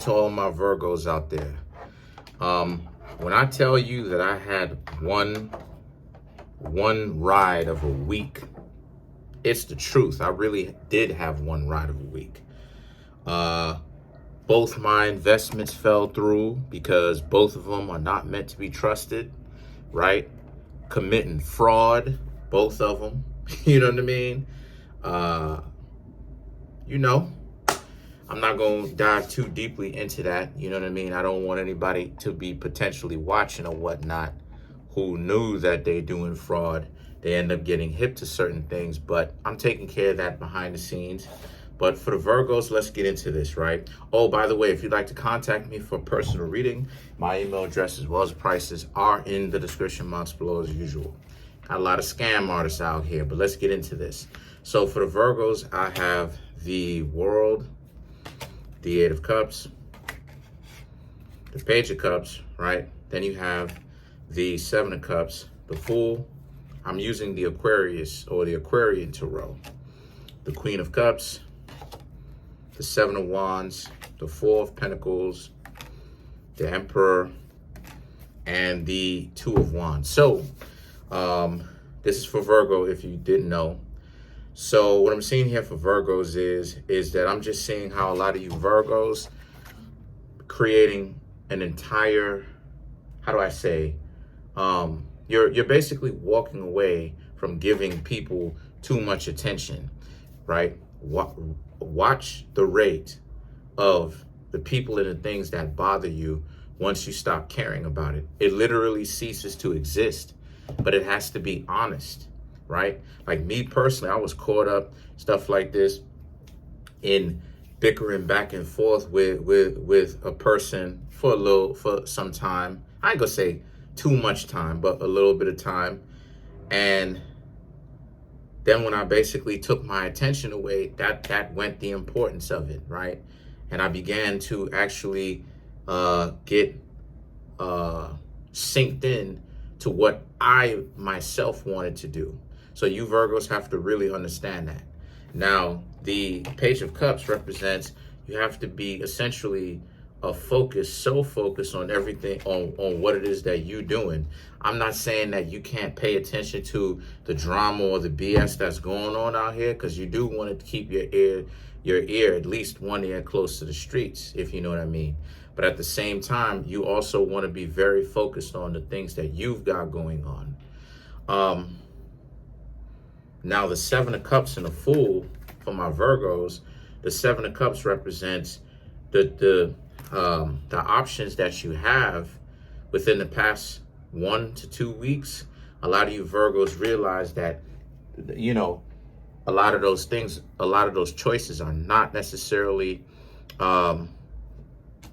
to all my Virgos out there. When I tell you that I had one ride of a week, it's the truth. I really did have one ride of a week. Both my investments fell through because both of them are not meant to be trusted, right? Committing fraud, both of them. You know what I mean? I'm not going to dive too deeply into that. You know what I mean? I don't want anybody to be potentially watching or whatnot who knew that they're doing fraud. They end up getting hip to certain things, but I'm taking care of that behind the scenes. But for the Virgos, let's get into this, right? Oh, by the way, if you'd like to contact me for personal reading, my email address as well as prices are in the description box below as usual. Got a lot of scam artists out here, but let's get into this. So for the Virgos, I have the World, the Eight of Cups, the Page of Cups, right? Then you have the Seven of Cups, the Fool. I'm using the Aquarius or the Aquarian Tarot. The Queen of Cups, the Seven of Wands, the Four of Pentacles, the Emperor, and the Two of Wands. So this is for Virgo if you didn't know. So what I'm seeing here for Virgos is that I'm just seeing how a lot of you Virgos creating an entire, how do I say, you're basically walking away from giving people too much attention, right? Watch the rate of the people and the things that bother you once you stop caring about it. It literally ceases to exist, but it has to be honest, right? Like me personally, I was caught up, stuff like this, in bickering back and forth with a person for some time. I ain't gonna say too much time, but a little bit of time. And then when I basically took my attention away, that went the importance of it, right? And I began to actually get synced in to what I myself wanted to do. So you Virgos have to really understand that. Now, the Page of Cups represents you have to be essentially so focused on everything, on what it is that you're doing. I'm not saying that you can't pay attention to the drama or the BS that's going on out here, because you do want to keep your ear, at least one ear close to the streets, if you know what I mean. But at the same time, you also want to be very focused on the things that you've got going on. Now, the Seven of Cups and the Fool for my Virgos, the Seven of Cups represents the options that you have within the past 1 to 2 weeks. A lot of you Virgos realize that, you know, a lot of those things, a lot of those choices are not necessarily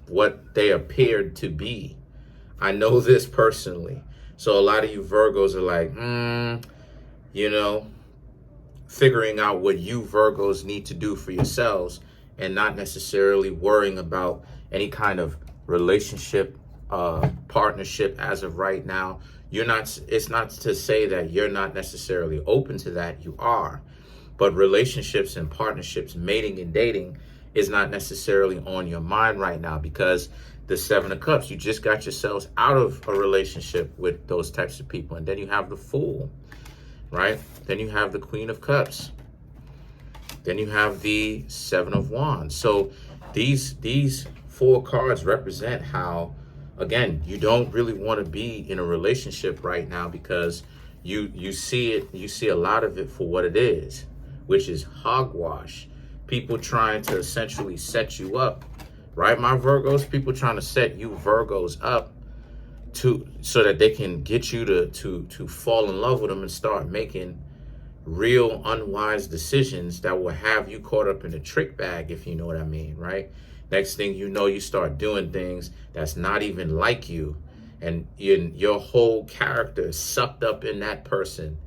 what they appeared to be. I know this personally. So a lot of you Virgos are like, figuring out what you Virgos need to do for yourselves and not necessarily worrying about any kind of relationship, partnership as of right now. It's not to say that you're not necessarily open to that. You are. But relationships and partnerships, mating and dating is not necessarily on your mind right now, because the Seven of Cups, you just got yourselves out of a relationship with those types of people. And then you have the Fool, right? Then you have the Queen of Cups. Then you have the Seven of Wands. So these four cards represent how, again, you don't really want to be in a relationship right now, because you see a lot of it for what it is, which is hogwash. People trying to essentially set you up, right, my Virgos? People trying to set you Virgos up so that they can get you to fall in love with them and start making real unwise decisions that will have you caught up in a trick bag, if you know what I mean, right? Next thing you know, you start doing things that's not even like you, and your whole character is sucked up in that person,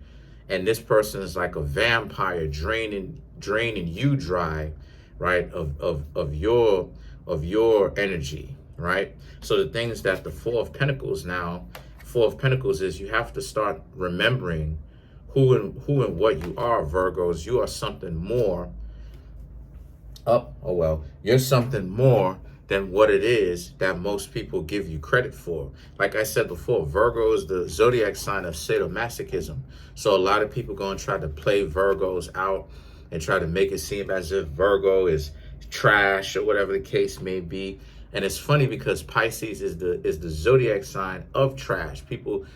and this person is like a vampire draining you dry, right, of your energy, right? So the thing is that the Four of Pentacles is you have to start remembering who and what you are, Virgos. You are something more. You're something more than what it is that most people give you credit for. Like I said before, Virgo is the zodiac sign of sadomasochism. So a lot of people go and try to play Virgos out and try to make it seem as if Virgo is trash or whatever the case may be. And it's funny because Pisces is the zodiac sign of trash. People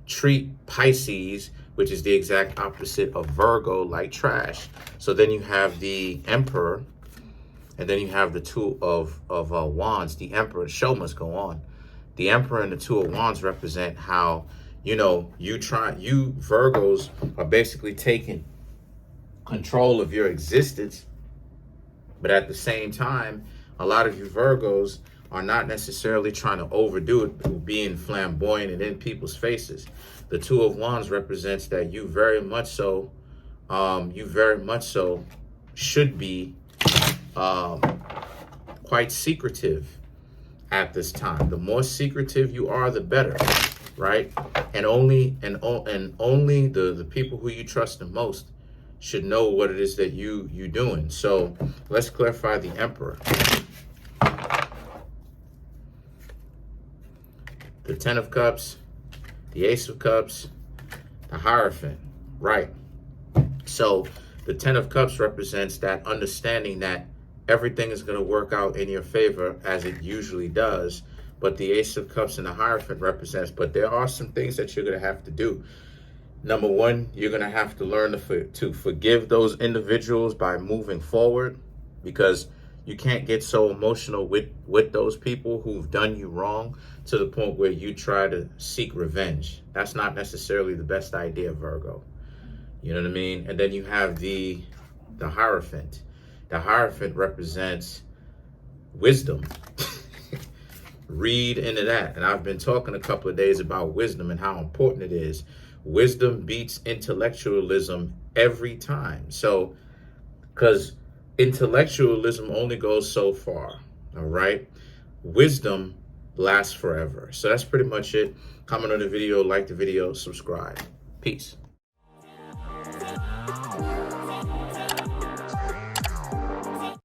treat Pisces, which is the exact opposite of Virgo, like trash. So then you have the Emperor, and then you have the Two of Wands, the Emperor. The show must go on. The Emperor and the Two of Wands represent how, you Virgos are basically taking control of your existence. But at the same time, a lot of you Virgos are not necessarily trying to overdo it, being flamboyant and in people's faces. The Two of Wands represents that you very much so should be quite secretive at this time. The more secretive you are, the better, right? And only the people who you trust the most should know what it is that you doing. So let's clarify the Emperor. The Ten of Cups, the Ace of Cups, the Hierophant, right? So the Ten of Cups represents that understanding that everything is going to work out in your favor as it usually does. But the Ace of Cups and the Hierophant represents, but there are some things that you're going to have to do. Number one, you're going to have to learn to forgive those individuals by moving forward, because you can't get so emotional with those people who've done you wrong to the point where you try to seek revenge. That's not necessarily the best idea, Virgo. You know what I mean? And then you have the Hierophant. The Hierophant represents wisdom. Read into that. And I've been talking a couple of days about wisdom and how important it is. Wisdom beats intellectualism every time. So, because intellectualism only goes so far, all right? Wisdom lasts forever. So that's pretty much it. Comment on the video, like the video, subscribe. Peace.